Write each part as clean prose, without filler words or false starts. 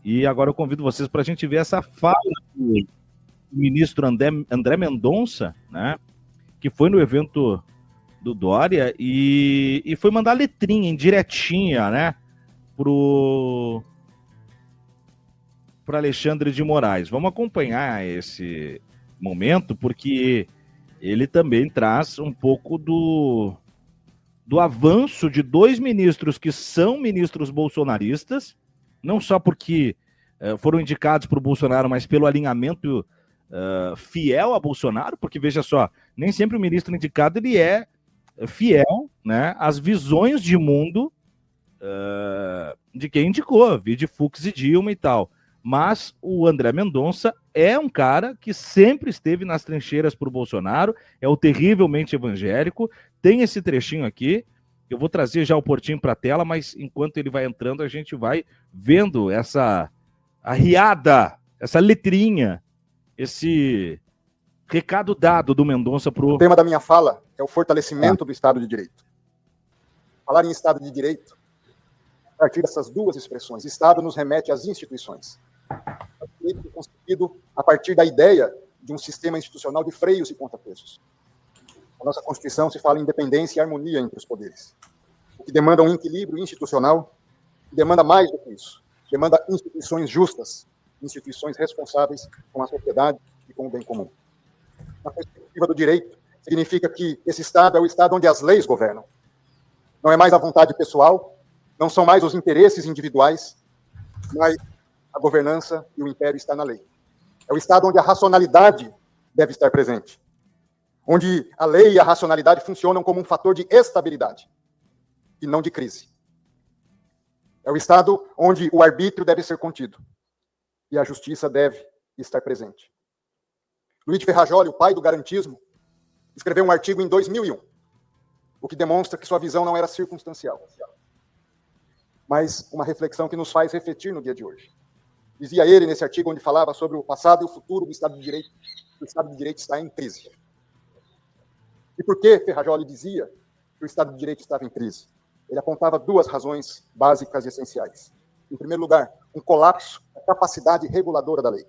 E agora eu convido vocês para a gente ver essa fala do ministro André Mendonça, né, que foi no evento do Dória e foi mandar letrinha, indiretinha, né, para Alexandre de Moraes. Vamos acompanhar esse momento, porque ele também traz um pouco do avanço de dois ministros que são ministros bolsonaristas, não só porque foram indicados para o Bolsonaro, mas pelo alinhamento fiel a Bolsonaro, porque veja só, nem sempre o ministro indicado ele é fiel, né, às visões de mundo de quem indicou, de Fux e Dilma e tal. Mas o André Mendonça é um cara que sempre esteve nas trincheiras pro Bolsonaro, é o terrivelmente evangélico. Tem esse trechinho aqui, eu vou trazer já o Portinho para a tela, mas enquanto ele vai entrando, a gente vai vendo essa arriada, essa letrinha, esse recado dado do Mendonça pro... O tema da minha fala é o fortalecimento do Estado de Direito. Falar em Estado de Direito, a partir dessas duas expressões, Estado nos remete às instituições. O direito é constituído a partir da ideia de um sistema institucional de freios e contrapesos. A nossa Constituição se fala em independência e harmonia entre os poderes, o que demanda um equilíbrio institucional, que demanda mais do que isso, demanda instituições justas, instituições responsáveis com a sociedade e com o bem comum. Na perspectiva do direito, significa que esse Estado é o Estado onde as leis governam. Não é mais a vontade pessoal, não são mais os interesses individuais, mas a governança e o império está na lei. É o Estado onde a racionalidade deve estar presente, onde a lei e a racionalidade funcionam como um fator de estabilidade e não de crise. É o Estado onde o arbítrio deve ser contido e a justiça deve estar presente. Luiz Ferrajoli, o pai do garantismo, escreveu um artigo em 2001, o que demonstra que sua visão não era circunstancial, mas uma reflexão que nos faz refletir no dia de hoje. Dizia ele nesse artigo, onde falava sobre o passado e o futuro do Estado de Direito, que o Estado de Direito está em crise. E por que Ferrajoli dizia que o Estado de Direito estava em crise? Ele apontava duas razões básicas e essenciais. Em primeiro lugar, um colapso da capacidade reguladora da lei.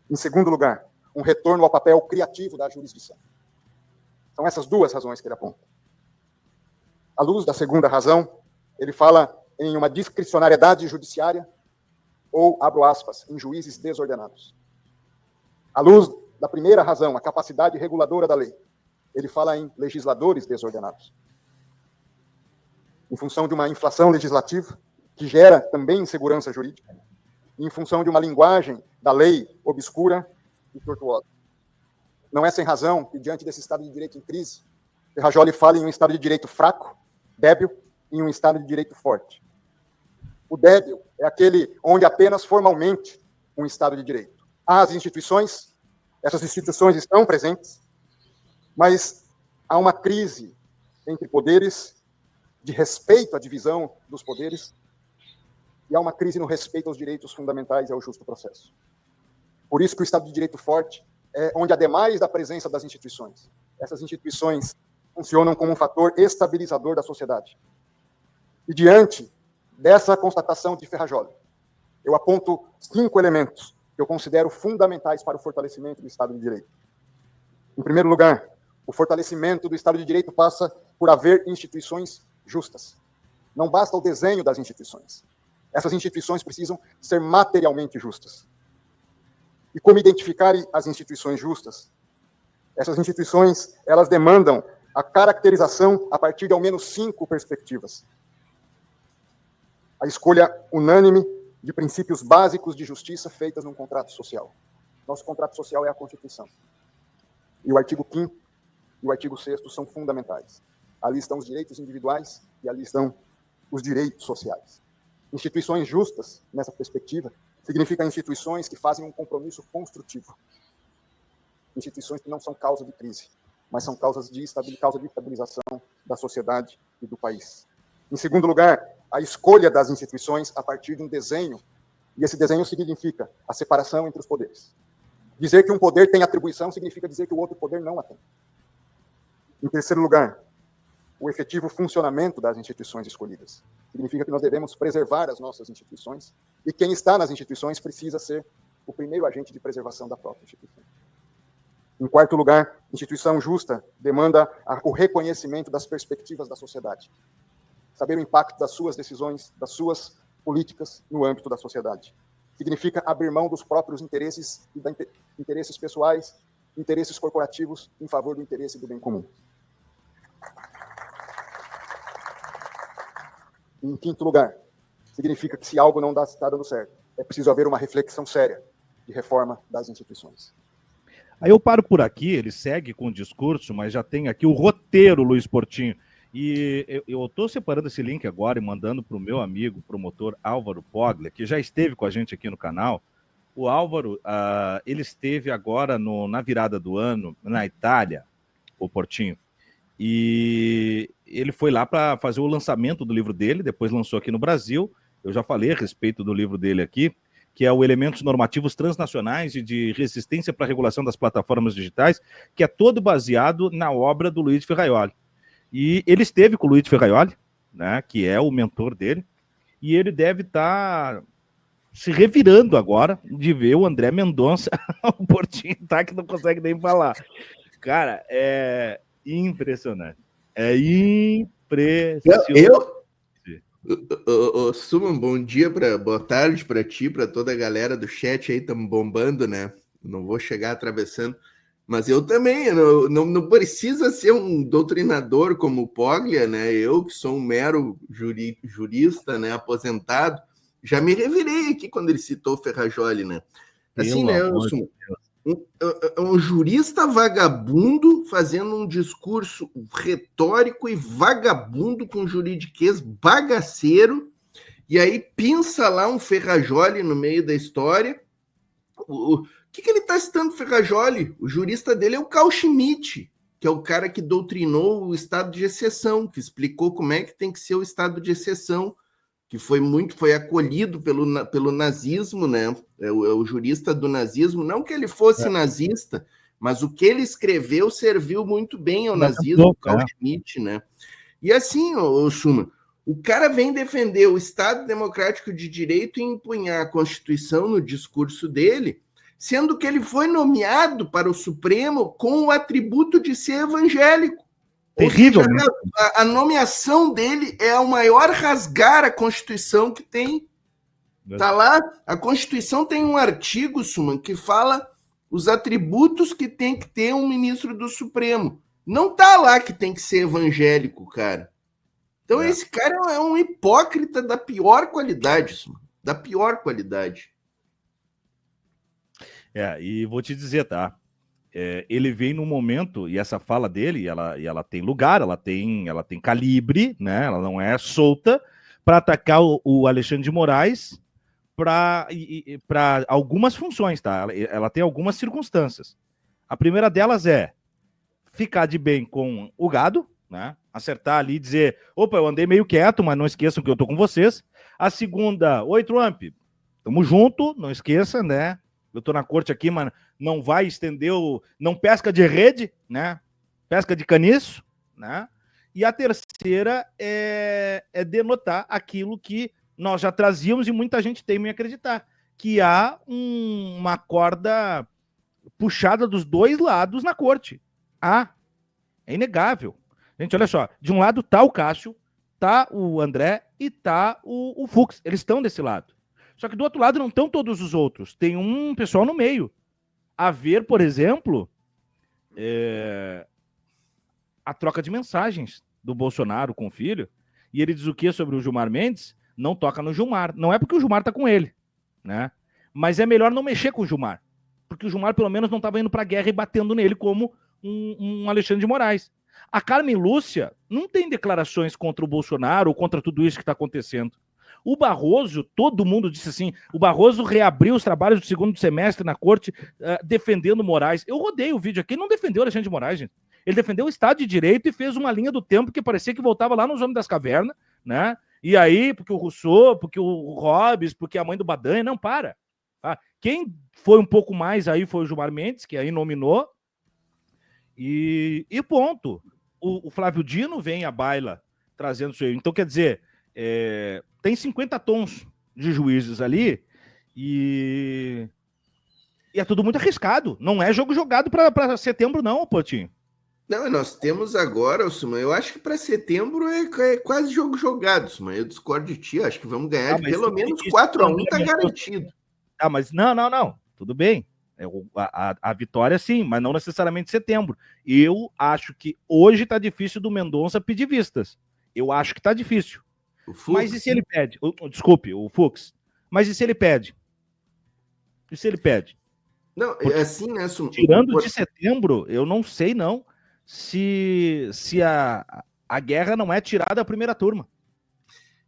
Em segundo lugar, um retorno ao papel criativo da jurisdição. São essas duas razões que ele aponta. À luz da segunda razão, ele fala em uma discricionariedade judiciária ou, abro aspas, em juízes desordenados. À luz da primeira razão, a capacidade reguladora da lei, ele fala em legisladores desordenados. Em função de uma inflação legislativa, que gera também insegurança jurídica, e em função de uma linguagem da lei obscura e tortuosa. Não é sem razão que, diante desse Estado de Direito em crise, Ferrajoli fala em um Estado de Direito fraco, débil, e em um Estado de Direito forte. O débil é aquele onde apenas formalmente um Estado de Direito. Há as instituições, essas instituições estão presentes, mas há uma crise entre poderes, de respeito à divisão dos poderes, e há uma crise no respeito aos direitos fundamentais e ao justo processo. Por isso que o Estado de Direito forte é onde, ademais da presença das instituições, essas instituições funcionam como um fator estabilizador da sociedade. E diante dessa constatação de Ferrajoli, eu aponto 5 elementos que eu considero fundamentais para o fortalecimento do Estado de Direito. Em primeiro lugar, o fortalecimento do Estado de Direito passa por haver instituições justas. Não basta o desenho das instituições. Essas instituições precisam ser materialmente justas. E como identificar as instituições justas? Essas instituições, elas demandam a caracterização a partir de ao menos 5 perspectivas. A escolha unânime de princípios básicos de justiça feitas num contrato social. Nosso contrato social é a Constituição. E o artigo 5º e o artigo 6º são fundamentais. Ali estão os direitos individuais e ali estão os direitos sociais. Instituições justas, nessa perspectiva, significa instituições que fazem um compromisso construtivo. Instituições que não são causa de crise, mas são causa de estabilização da sociedade e do país. Em segundo lugar, a escolha das instituições a partir de um desenho, e esse desenho significa a separação entre os poderes. Dizer que um poder tem atribuição significa dizer que o outro poder não a tem. Em terceiro lugar, o efetivo funcionamento das instituições escolhidas. Significa que nós devemos preservar as nossas instituições, e quem está nas instituições precisa ser o primeiro agente de preservação da própria instituição. Em quarto lugar, instituição justa demanda o reconhecimento das perspectivas da sociedade. Saber o impacto das suas decisões, das suas políticas no âmbito da sociedade. Significa abrir mão dos próprios interesses, interesses pessoais, interesses corporativos, em favor do interesse do bem comum. Em quinto lugar, significa que se algo não está dando certo, é preciso haver uma reflexão séria de reforma das instituições. Aí eu paro por aqui, ele segue com o discurso, mas já tem aqui o roteiro, Luiz Portinho. E eu estou separando esse link agora e mandando para o meu amigo, promotor Álvaro Poglia, que já esteve com a gente aqui no canal. O Álvaro, ele esteve agora na virada do ano, na Itália, o Portinho, e ele foi lá para fazer o lançamento do livro dele, depois lançou aqui no Brasil. Eu já falei a respeito do livro dele aqui, que é o Elementos Normativos Transnacionais e de Resistência para a Regulação das Plataformas Digitais, que é todo baseado na obra do Luiz Ferraioli. E ele esteve com o Luiz Ferraioli, né, que é o mentor dele, e ele deve estar se revirando agora de ver o André Mendonça, o Portinho tá que não consegue nem falar. Cara, é impressionante. É impressionante. Suman, boa tarde para ti, para toda a galera do chat aí, estamos bombando, né? Não vou chegar atravessando, mas eu também, não precisa ser um doutrinador como o Poglia, né? Eu, que sou um mero jurista, né, aposentado, já me revirei aqui quando ele citou Ferrajoli, né? Assim, né, um jurista vagabundo fazendo um discurso retórico e vagabundo com juridiquês bagaceiro, e aí pinça lá um Ferrajoli no meio da história. O que ele está citando Ferrajoli? O jurista dele é o Carl Schmitt, que é o cara que doutrinou o estado de exceção, que explicou como é que tem que ser o estado de exceção, que foi acolhido pelo nazismo, né? É o jurista do nazismo, não que ele fosse nazista, mas o que ele escreveu serviu muito bem ao nazismo, o Carl Schmitt, né? E assim, Suma, o cara vem defender o Estado Democrático de Direito e empunhar a Constituição no discurso dele, sendo que ele foi nomeado para o Supremo com o atributo de ser evangélico. Terrível. Ou seja, a nomeação dele é o maior rasgar a Constituição que tem. Tá lá, a Constituição tem um artigo, Suman, que fala os atributos que tem que ter um ministro do Supremo. Não tá lá que tem que ser evangélico, cara. Então esse cara é um hipócrita da pior qualidade, Suman. Da pior qualidade. E vou te dizer, tá? Ele vem num momento, e essa fala dele, ela tem lugar, ela tem calibre, né? Ela não é solta, para atacar o Alexandre de Moraes para algumas funções, tá? Ela tem algumas circunstâncias. A primeira delas é ficar de bem com o gado, né? Acertar ali e dizer, opa, eu andei meio quieto, mas não esqueçam que eu tô com vocês. A segunda, oi, Trump, tamo junto, não esqueça, né? Eu tô na corte aqui, mas não vai estender não pesca de rede, né? Pesca de caniço, né? E a terceira é denotar aquilo que nós já trazíamos e muita gente teme em acreditar, que há uma corda puxada dos dois lados na corte. É inegável. Gente, olha só, de um lado tá o Cássio, tá o André e tá o Fux. Eles estão desse lado. Só que do outro lado não estão todos os outros. Tem um pessoal no meio. A ver, por exemplo, a troca de mensagens do Bolsonaro com o filho. E ele diz o que sobre o Gilmar Mendes? Não toca no Gilmar. Não é porque o Gilmar tá com ele, né? Mas é melhor não mexer com o Gilmar. Porque o Gilmar, pelo menos, não estava indo pra guerra e batendo nele como um Alexandre de Moraes. A Carmen Lúcia não tem declarações contra o Bolsonaro ou contra tudo isso que está acontecendo. O Barroso, todo mundo disse assim, o Barroso reabriu os trabalhos do segundo semestre na corte defendendo Moraes. Eu rodei o vídeo aqui, ele não defendeu o Alexandre de Moraes, gente. Ele defendeu o Estado de Direito e fez uma linha do tempo que parecia que voltava lá nos Homens das Cavernas, né? E aí, porque o Rousseau, porque o Hobbes, porque a mãe do Badanha, não, para. Tá? Quem foi um pouco mais aí foi o Gilmar Mendes, que aí nominou, e ponto. o Flávio Dino vem à baila trazendo isso aí. Então, quer dizer, tem 50 tons de juízes ali e é tudo muito arriscado. Não é jogo jogado para setembro, não, Potinho. Não, nós temos agora, Suman, eu acho que para setembro é quase jogo jogado, Suman. Eu discordo de ti, acho que vamos ganhar de pelo menos 4-1, tá garantido. Mas não. Tudo bem. A vitória sim, mas não necessariamente setembro. Eu acho que hoje tá difícil do Mendonça pedir vistas. Eu acho que tá difícil. Mas e se ele pede? Desculpe, o Fux. Mas e se ele pede? E se ele pede? Não, é assim, né, Suman? Tirando de setembro, eu não sei não se a guerra não é tirada a primeira turma.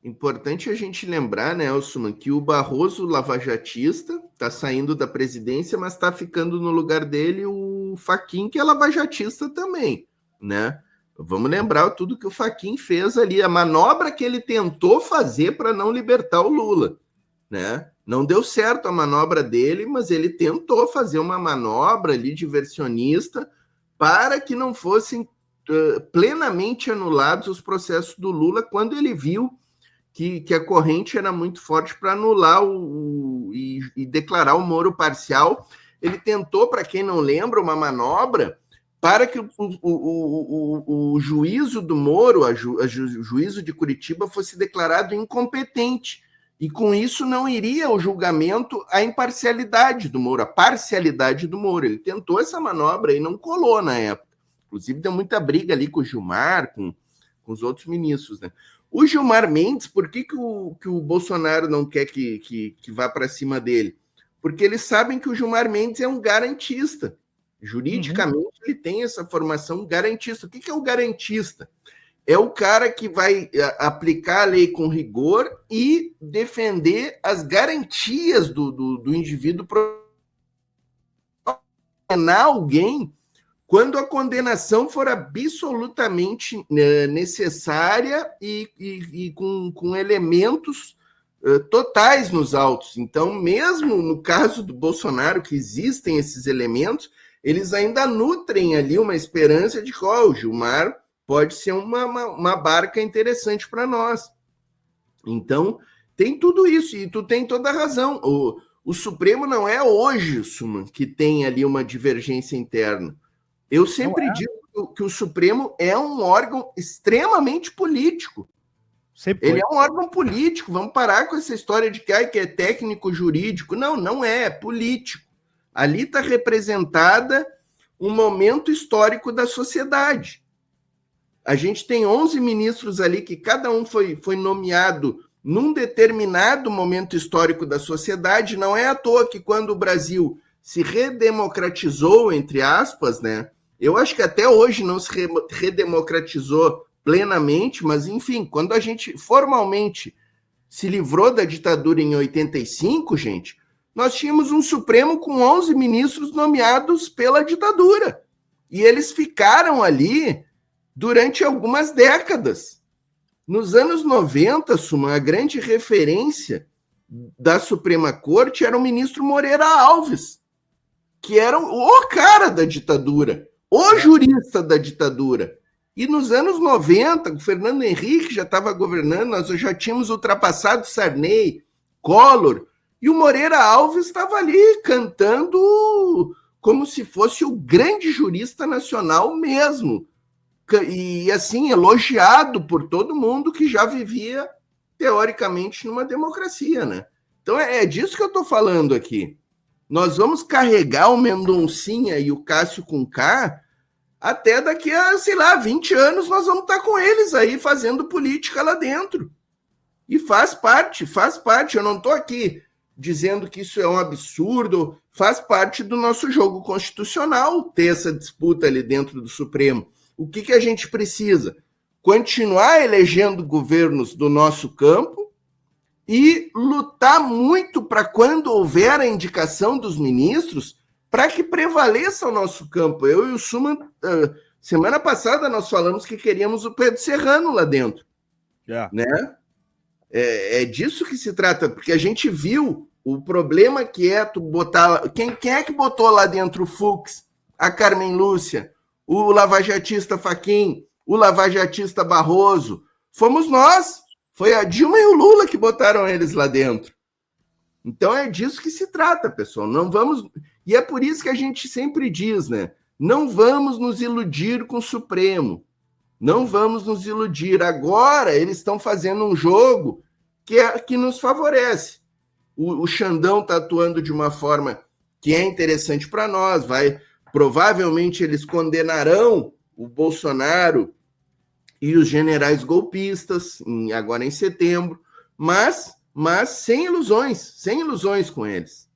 Importante a gente lembrar, né, Elsuman, que o Barroso lavajatista está saindo da presidência, mas está ficando no lugar dele o Fachin, que é lavajatista também, né? Vamos lembrar tudo que o Fachin fez ali, a manobra que ele tentou fazer para não libertar o Lula, né? Não deu certo a manobra dele, mas ele tentou fazer uma manobra ali diversionista para que não fossem plenamente anulados os processos do Lula quando ele viu que a corrente era muito forte para anular e declarar o Moro parcial. Ele tentou, para quem não lembra, uma manobra para que o juízo do Moro, o juízo de Curitiba, fosse declarado incompetente. E com isso não iria ao julgamento a imparcialidade do Moro, a parcialidade do Moro. Ele tentou essa manobra e não colou na época. Inclusive deu muita briga ali com o Gilmar, com os outros ministros, né? O Gilmar Mendes, por que o Bolsonaro não quer que vá para cima dele? Porque eles sabem que o Gilmar Mendes é um garantista. Juridicamente, ele tem essa formação garantista. O que é o garantista? É o cara que vai aplicar a lei com rigor e defender as garantias do indivíduo condenar alguém quando a condenação for absolutamente necessária e com elementos totais nos autos. Então, mesmo no caso do Bolsonaro, que existem esses elementos, eles ainda nutrem ali uma esperança de que o Gilmar pode ser uma barca interessante para nós. Então, tem tudo isso, e tu tem toda a razão. O Supremo não é hoje, Suman, que tem ali uma divergência interna. Eu sempre digo que o Supremo é um órgão extremamente político. Ele é um órgão político. Vamos parar com essa história de que é técnico jurídico. Não é político. Ali está representada um momento histórico da sociedade. A gente tem 11 ministros ali que cada um foi nomeado num determinado momento histórico da sociedade. Não é à toa que quando o Brasil se redemocratizou, entre aspas, né? Eu acho que até hoje não se redemocratizou plenamente, mas, enfim, quando a gente formalmente se livrou da ditadura em 85, gente, nós tínhamos um Supremo com 11 ministros nomeados pela ditadura. E eles ficaram ali durante algumas décadas. Nos anos 90, Suman, a grande referência da Suprema Corte era o ministro Moreira Alves, que era o cara da ditadura, o jurista da ditadura. E nos anos 90, o Fernando Henrique já estava governando, nós já tínhamos ultrapassado Sarney, Collor, e o Moreira Alves estava ali cantando como se fosse o grande jurista nacional mesmo. E, assim, elogiado por todo mundo que já vivia, teoricamente, numa democracia, né? Então, é disso que eu estou falando aqui. Nós vamos carregar o Mendoncinha e o Cássio com K até daqui a, 20 anos nós vamos estar com eles aí fazendo política lá dentro. E faz parte. Eu não estou aqui dizendo que isso é um absurdo, faz parte do nosso jogo constitucional ter essa disputa ali dentro do Supremo. O que a gente precisa? Continuar elegendo governos do nosso campo e lutar muito para quando houver a indicação dos ministros, para que prevaleça o nosso campo. Eu e o Suman, semana passada nós falamos que queríamos o Pedro Serrano lá dentro. Né? É disso que se trata, porque a gente viu o problema que é tu botar... Quem é que botou lá dentro o Fux, a Carmen Lúcia, o lavajatista Fachin, o lavajatista Barroso, fomos nós. Foi a Dilma e o Lula que botaram eles lá dentro. Então é disso que se trata, pessoal. Não vamos... E é por isso que a gente sempre diz, né? Não vamos nos iludir com o Supremo. Não vamos nos iludir. Agora eles estão fazendo um jogo que nos favorece. O Xandão está atuando de uma forma que é interessante para nós. Provavelmente eles condenarão o Bolsonaro e os generais golpistas agora em setembro, mas sem ilusões com eles.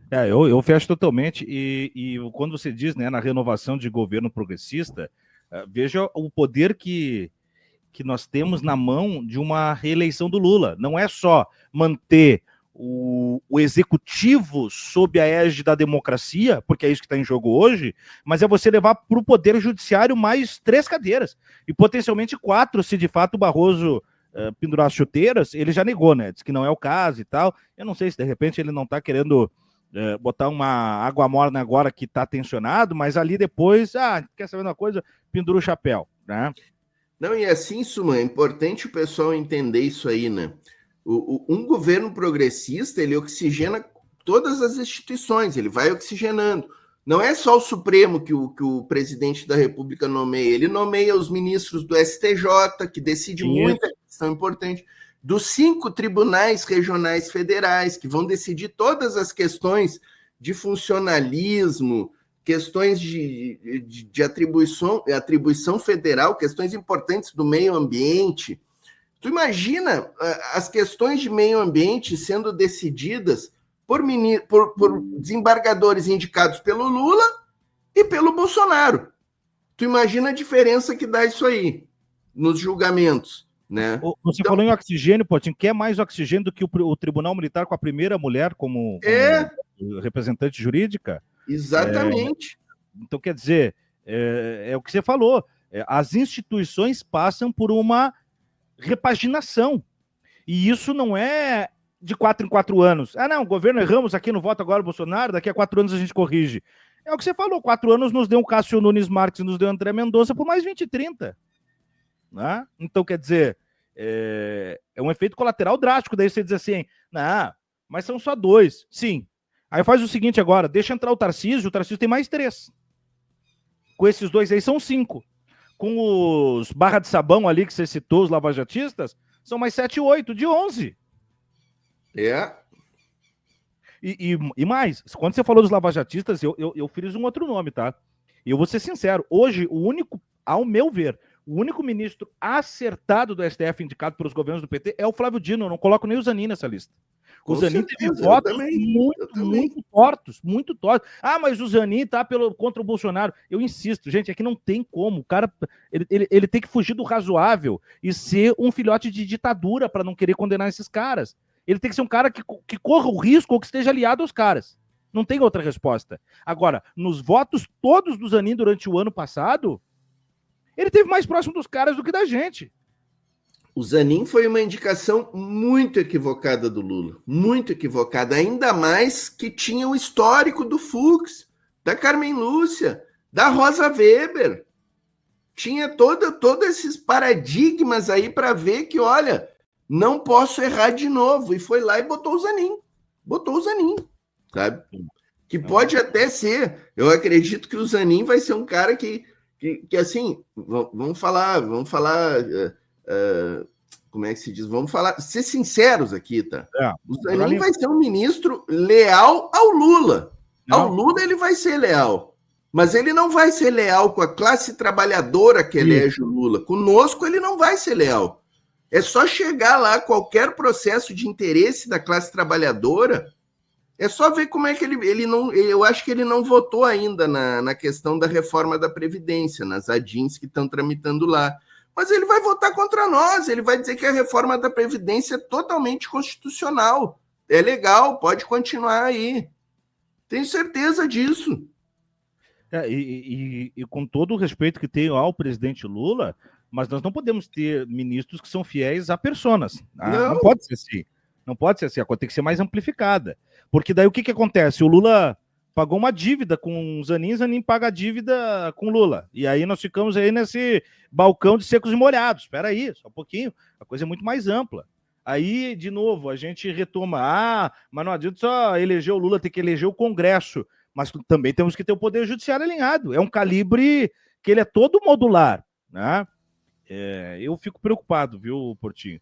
Eu fecho totalmente, e quando você diz, né, na renovação de governo progressista, veja o poder que nós temos na mão de uma reeleição do Lula. Não é só manter o executivo sob a égide da democracia, porque é isso que está em jogo hoje, mas é você levar para o poder judiciário mais 3 cadeiras, e potencialmente 4, se de fato o Barroso pendurar as chuteiras. Ele já negou, né? Diz que não é o caso e tal. Eu não sei se de repente ele não está querendo botar uma água morna agora que está tensionado, mas ali depois, quer saber uma coisa? Pendura o chapéu, né? Não, e assim, Suman, é importante o pessoal entender isso aí, né? Um governo progressista, ele oxigena todas as instituições, ele vai oxigenando. Não é só o Supremo que o presidente da República nomeia, ele nomeia os ministros do STJ, que decide muita questão importante, dos 5 tribunais regionais federais, que vão decidir todas as questões de funcionalismo, questões de atribuição federal, questões importantes do meio ambiente. Tu imagina as questões de meio ambiente sendo decididas por desembargadores indicados pelo Lula e pelo Bolsonaro. Tu imagina a diferença que dá isso aí nos julgamentos, né? Você falou em oxigênio, Potinho. Quer mais oxigênio do que o Tribunal Militar com a primeira mulher como representante jurídica? Exatamente. Então, quer dizer, é o que você falou. As instituições passam por uma repaginação. E isso não é de 4 em 4 anos. Não, governo, erramos aqui no voto agora, Bolsonaro, daqui a 4 anos a gente corrige. É o que você falou, 4 anos nos deu o Cássio Nunes Marques, nos deu o André Mendonça por mais 20 e 30. Né? Então, quer dizer, é um efeito colateral drástico. Daí você diz assim, mas são só 2. Sim. Aí faz o seguinte agora, deixa entrar o Tarcísio tem mais 3. Com esses 2 aí são 5. Com os barra de sabão ali que você citou, os lavajatistas, são mais 7, 8, de 11. E mais, quando você falou dos lavajatistas, eu fiz um outro nome, tá? E eu vou ser sincero, hoje o único, ao meu ver, o único ministro acertado do STF indicado pelos governos do PT é o Flávio Dino. Eu não coloco nem o Zanin nessa lista. O Zanin teve votos muito tortos, muito tortos. Mas o Zanin tá contra o Bolsonaro. Eu insisto, gente, é que não tem como. O cara, ele tem que fugir do razoável e ser um filhote de ditadura para não querer condenar esses caras. Ele tem que ser um cara que corra o risco ou que esteja aliado aos caras. Não tem outra resposta. Agora, nos votos todos do Zanin durante o ano passado, ele esteve mais próximo dos caras do que da gente. O Zanin foi uma indicação muito equivocada do Lula. Muito equivocada. Ainda mais que tinha o histórico do Fux, da Carmen Lúcia, da Rosa Weber. Tinha todos esses paradigmas aí para ver que, olha, não posso errar de novo. E foi lá e botou o Zanin. Sabe? Que pode até ser. Eu acredito que o Zanin vai ser um cara que assim, vamos falar, como é que se diz? Vamos ser sinceros aqui, tá? O Zanin vai ser um ministro leal ao Lula. Ao Lula ele vai ser leal. Mas ele não vai ser leal com a classe trabalhadora que elege o Lula. Conosco ele não vai ser leal. É só chegar lá, qualquer processo de interesse da classe trabalhadora, é só ver como é que ele não... Eu acho que ele não votou ainda na questão da reforma da Previdência, nas ADINs que estão tramitando lá. Mas ele vai votar contra nós, ele vai dizer que a reforma da Previdência é totalmente constitucional. É legal, pode continuar aí. Tenho certeza disso. E com todo o respeito que tenho ao presidente Lula, mas nós não podemos ter ministros que são fiéis a personas. Não pode ser assim. Não pode ser assim, a coisa tem que ser mais amplificada. Porque daí o que acontece? O Lula pagou uma dívida com o Zanin paga a dívida com Lula. E aí nós ficamos aí nesse balcão de secos e molhados. Espera aí, só um pouquinho. A coisa é muito mais ampla. Aí, de novo, a gente retoma, mas não adianta só eleger o Lula, tem que eleger o Congresso. Mas também temos que ter o Poder Judiciário alinhado. É um calibre que ele é todo modular, né? Eu fico preocupado, viu, Portinho?